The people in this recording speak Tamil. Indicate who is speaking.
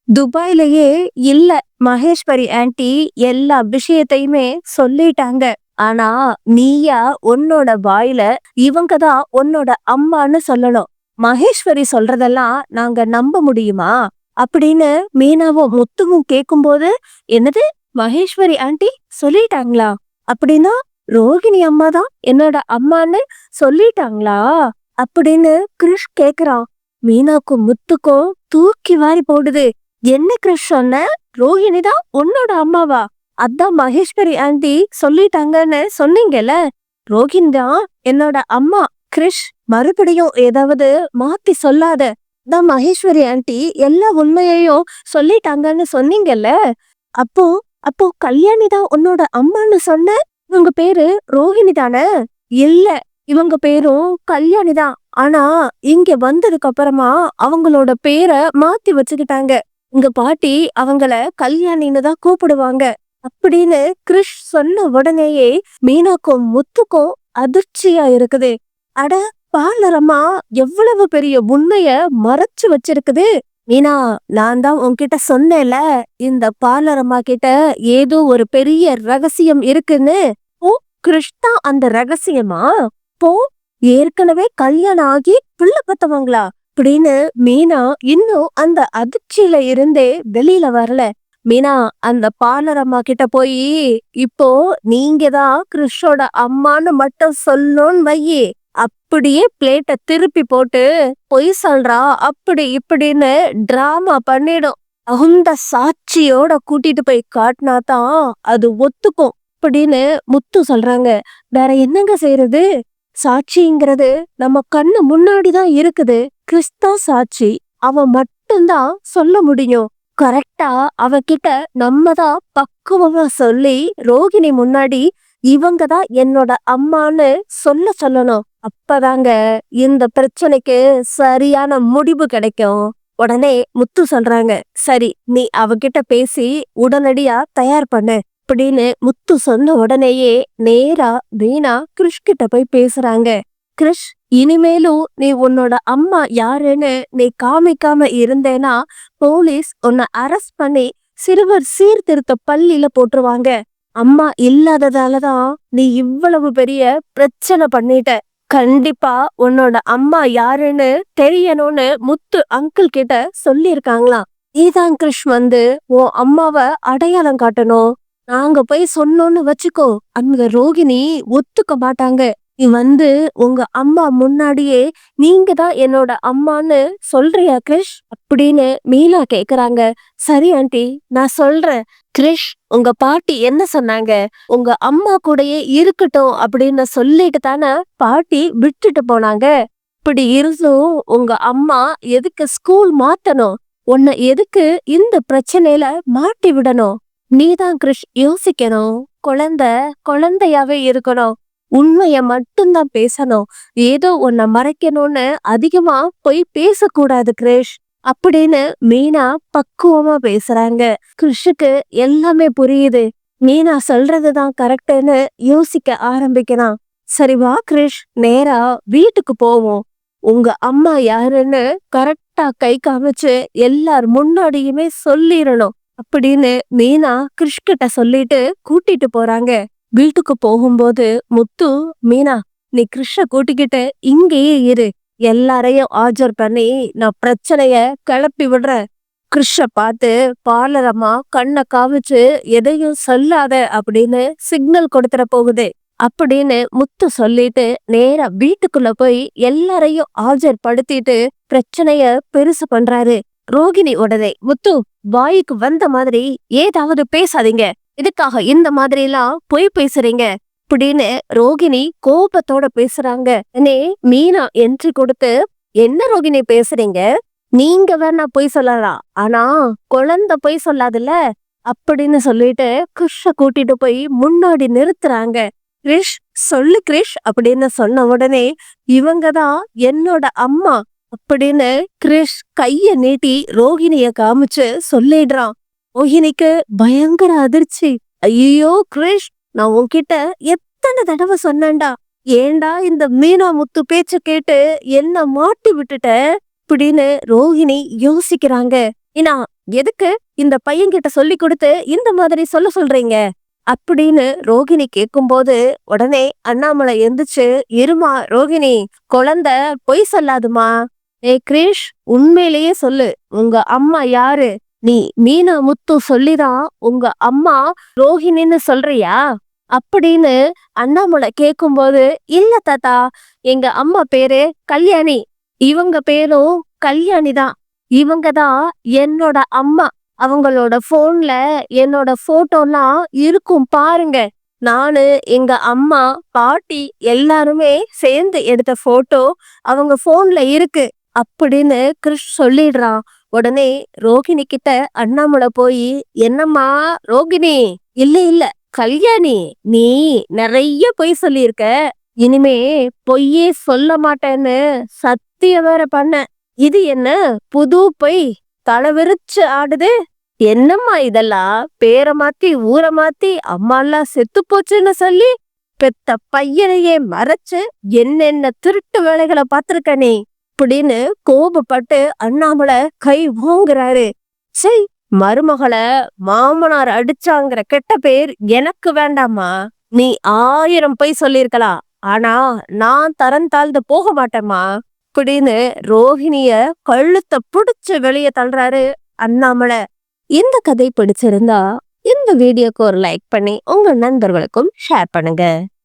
Speaker 1: துபாய்லயே இல்ல. மகேஸ்வரி ஆன்ட்டி எல்லா விஷயத்தையுமே சொல்லிட்டாங்க. ஆனா, நீயா உன்னோட வாயில இவங்க தான் உன்னோட அம்மான்னு சொல்லணும். மகேஸ்வரி சொல்றதெல்லாம் நாங்க நம்ப முடியுமா? அப்படின்னு மீனாவும் முத்துவும் கேட்கும்போது, என்னது மகேஸ்வரி ஆன்ட்டி சொல்லிட்டாங்களா? அப்படின்னா ரோகிணி அம்மா தான் என்னோட அம்மான்னு சொல்லிட்டாங்களா? அப்படின்னு கிருஷ் கேக்குறான். மீனாக்கும் முத்துக்கும் தூக்கி வாரி போடுது. என்ன கிருஷ் சொன்ன? ரோஹிணி தான் உன்னோட அம்மாவா? அதான் மகேஸ்வரி ஆன்ட்டி சொல்லிட்டாங்கன்னு சொன்னீங்கல்ல. ரோஹிணி தான் என்னோட அம்மா. கிருஷ், மறுபடியும் ஏதாவது மாத்தி சொல்லாத. தான் மகேஸ்வரி ஆன்ட்டி எல்லா உண்மையையும் சொல்லிட்டாங்கன்னு சொன்னீங்கல்ல. அப்போ அப்போ கல்யாணி தான் உன்னோட அம்மான்னு சொன்ன. இவங்க பேரு ரோஹிணி தானே? இல்ல, இவங்க பேரும் கல்யாணி தான். ஆனா இங்க வந்ததுக்கு அப்புறமா அவங்களோட பேரை மாத்தி வச்சுக்கிட்டாங்க. உங்க பாட்டி அவங்கள கல்யாணின்னு தான் கூப்பிடுவாங்க அப்படின்னு கிருஷ் சொன்ன உடனேயே மீனாக்கும் முத்துக்கும் அதிர்ச்சியா இருக்குது. அட, பாலரம்மா எவ்வளவு பெரிய உண்மைய மறைச்சு வச்சிருக்குது. மீனா, நான் தான் உன்கிட்ட சொன்னேன்ல, இந்த பாலரம்மா கிட்ட ஏதோ ஒரு பெரிய ரகசியம் இருக்குன்னு. ஓ, கிருஷ் தான் அந்த ரகசியமா? போ, ஏற்கனவே கல்யாணம் ஆகி பிள்ளை பத்தவங்களா அப்படின்னு மீனா இன்னும் அந்த அதிர்ச்சியில இருந்தே வெளியில வரல. மீனா, அந்த பாலரம்மா கிட்ட போய், இப்போ நீங்க தான் கிருஷோட அம்மான்னு மட்டும் சொல்லணும்னு வையி, அப்படியே பிளேட்டை திருப்பி போட்டு பொய் சொல்றா அப்படி இப்படின்னு டிராமா பண்ணிடும். அந்த சாட்சியோட கூட்டிட்டு போய் காட்டினா தான் அது ஒத்துக்கும் அப்படின்னு முத்து சொல்றாங்க. வேற என்னங்க செய்யறது? சாட்சிங்கிறது நம்ம கண்ணு முன்னாடிதான் இருக்குது. கிறிஸ்தா சாட்சி. அவன் மட்டும்தான் சொல்ல முடியும். கரெக்டா அவகிட்ட நம்ம தான் பக்குவமா சொல்லி ரோகிணி முன்னாடி இவங்க தான் என்னோட அம்மான்னு சொல்லணும். அப்பதாங்க இந்த பிரச்சனைக்கு சரியான முடிவு கிடைக்கும். உடனே முத்து சொல்றாங்க, சரி, நீ அவகிட்ட பேசி உடனடியா தயார் பண்ணு அப்படின்னு முத்து சொன்ன உடனேயே நேரா மீனா கிருஷ் கிட்ட போய் பேசுறாங்க. கிருஷ், இனிமேலும் நீ உன்னோட அம்மா யாருன்னு நீ காமிக்காம இருந்தேனா போலீஸ் உன்னை அரெஸ்ட் பண்ணி சிறுவர் சீர்திருத்த பள்ளியில போட்டுருவாங்க. அம்மா இல்லாததாலதான் நீ இவ்வளவு பெரிய பிரச்சனை பண்ணிட்ட. கண்டிப்பா உன்னோட அம்மா யாருன்னு தெரியணும்னு முத்து அங்கிள் கிட்ட சொல்லியிருக்காங்களாம். நீதான் கிருஷ் வந்து உன் அம்மாவை அடையாளம் காட்டணும். நாங்க போய் சொன்னோன்னு வச்சுக்கோ, அங்க ரோகிணி ஒத்துக்க மாட்டாங்க. நீ வந்து உங்க அம்மா முன்னாடியே நீங்க தான் என்னோட அம்மான்னு சொல்றியா கிருஷ் அப்படின்னு மீனா கேக்குறாங்க. சரி ஆண்டி, நான் சொல்றேன். கிருஷ், உங்க பாட்டி என்ன சொன்னாங்க? உங்க அம்மா கூடயே இருக்கட்டும் அப்படின்னு சொல்லிட்டு தானே பாட்டி விட்டுட்டு போனாங்க. இப்படி இருந்தும் உங்க அம்மா எதுக்கு ஸ்கூல் மாத்தணும்? உன்னை எதுக்கு இந்த பிரச்சனையில மாட்டி விடணும்? நீதான் கிருஷ் யோசிக்கணும். குழந்தை குழந்தையாவே இருக்கணும். உண்மைய மட்டும்தான் பேசணும். ஏதோ உன்னை மறைக்கணும்னு அதிகமா போய் பேசக்கூடாது கிருஷ் அப்படின்னு மீனா பக்குவமா பேசுறாங்க. கிருஷுக்கு எல்லாமே புரியுது. மீனா சொல்றதுதான் கரெக்டுன்னு யோசிக்க ஆரம்பிக்கிறான். சரி வா கிருஷ், நேரா வீட்டுக்கு போவோம். உங்க அம்மா யாருன்னு கரெக்டா கை காமிச்சு எல்லார் முன்னாடியுமே சொல்லிடணும் அப்படின்னு மீனா கிருஷ் கிட்ட சொல்லிட்டு கூட்டிட்டு போறாங்க. வீட்டுக்கு போகும்போது முத்து, மீனா, நீ கிருஷ கூட்டிக்கிட்டு இங்கேயே இரு. எல்லாரையும் ஆஜர் பண்ணி நான் பிரச்சனைய கிளப்பி விடுறேன். கிருஷ பார்த்து பாலரம்மா கண்ணை காமிச்சு எதையும் சொல்லாத அப்படின்னு சிக்னல் கொடுத்துட போகுது அப்படின்னு முத்து சொல்லிட்டு நேரா வீட்டுக்குள்ள போய் எல்லாரையும் ஆஜர் படுத்திட்டு பிரச்சனைய பெருசு பண்றாரு. ரோகிணி உடனே, முத்து, வாய்க்கு வந்த மாதிரி ஏதாவது பேசாதீங்க. இதுக்காக இந்த மாதிரி எல்லாம் பொய் பேசுறீங்க அப்படின்னு ரோகிணி கோபத்தோட பேசுறாங்க. மீனா என்ட்ரி கொடுத்து, என்ன ரோகிணி பேசுறீங்க? நீங்க வேணா பொய் சொல்லலாம், ஆனா குழந்தை பொய் சொல்லாதுல்ல அப்படின்னு சொல்லிட்டு கிருஷ கூட்டிட்டு போய் முன்னாடி நிறுத்துறாங்க. கிருஷ், சொல்லு கிருஷ் அப்படின்னு சொன்ன உடனே இவங்கதான் என்னோட அம்மா அப்படின்னு கிருஷ் கைய நீட்டி ரோகிணிய காமிச்சு சொல்லிடுறான். ரோஹிணிக்கு பயங்கர அதிர்ச்சி. ஐயோ கிருஷ், நான் உன்கிட்ட எத்தனை தடவை சொன்னேன்டா, ஏண்டா இந்த மீனா முத்து பேச்ச கேட்டு என்ன மாட்டி விட்டுட்ட அப்படின்னு ரோஹிணி யோசிக்கிறாங்க. ஏன்னா எதுக்கு இந்த பையன்கிட்ட சொல்லி கொடுத்து இந்த மாதிரி சொல்றீங்க அப்படின்னு ரோகிணி கேக்கும்போது உடனே அண்ணாமலை எந்திரிச்சு, இருமா ரோகிணி, குழந்தை பொய் சொல்லாதுமா. கிரிஷ், உண்மையிலேயே சொல்லு, உங்க அம்மா யாரு? நீ மீனா முத்து சொல்லிதான் உங்க அம்மா ரோஹிணின்னு சொல்றியா அப்படின்னு அண்ணாமலை கேக்கும்போது, இல்ல தாத்தா, எங்க அம்மா பேரு கல்யாணி, இவங்க பேரும் கல்யாணி தான், இவங்க தான் என்னோட அம்மா, அவங்களோட போன்ல என்னோட போட்டோலாம் இருக்கும் பாருங்க, நானு எங்க அம்மா பாட்டி எல்லாருமே சேர்ந்து எடுத்த போட்டோ அவங்க போன்ல இருக்கு அப்படின்னு கிறிஷ் சொல்லிடுறான். உடனே ரோகிணி கிட்ட அண்ணாமலை போய், என்னம்மா ரோகிணி, இல்ல இல்ல கல்யாணி, நீ நிறைய பொய் சொல்லியிருக்க, இனிமே பொய்யே சொல்ல மாட்டேன்னு சத்தியம் வேற பண்ண, இது என்ன புது பொய், தலை விரிச்சு ஆடுது, என்னம்மா இதெல்லாம், பேரை மாத்தி ஊரை மாத்தி அம்மா எல்லாம் செத்து போச்சுன்னு சொல்லி பெத்த பையனையே மறைச்சு என்னென்ன திருட்டு வேலைகளை பார்த்திருக்க நீ அப்படின்னு கோபப்பட்டு அண்ணாமலை கை ஓங்குறாரு. சரி, மருமகளை மாமனார் அடிச்சாங்கிற கெட்ட பேர் எனக்கு வேண்டாமா, நீ 1000 பொய் சொல்லிருக்கலாம், ஆனா நான் தரம் தாழ்ந்து போக மாட்டேம்மா அப்படின்னு ரோஹிணிய கழுத்தை புடிச்சு வெளியே தள்ளுறாரு அண்ணாமலை. இந்த கதை பிடிச்சிருந்தா இந்த வீடியோக்கு ஒரு லைக் பண்ணி உங்க நண்பர்களுக்கும் ஷேர் பண்ணுங்க.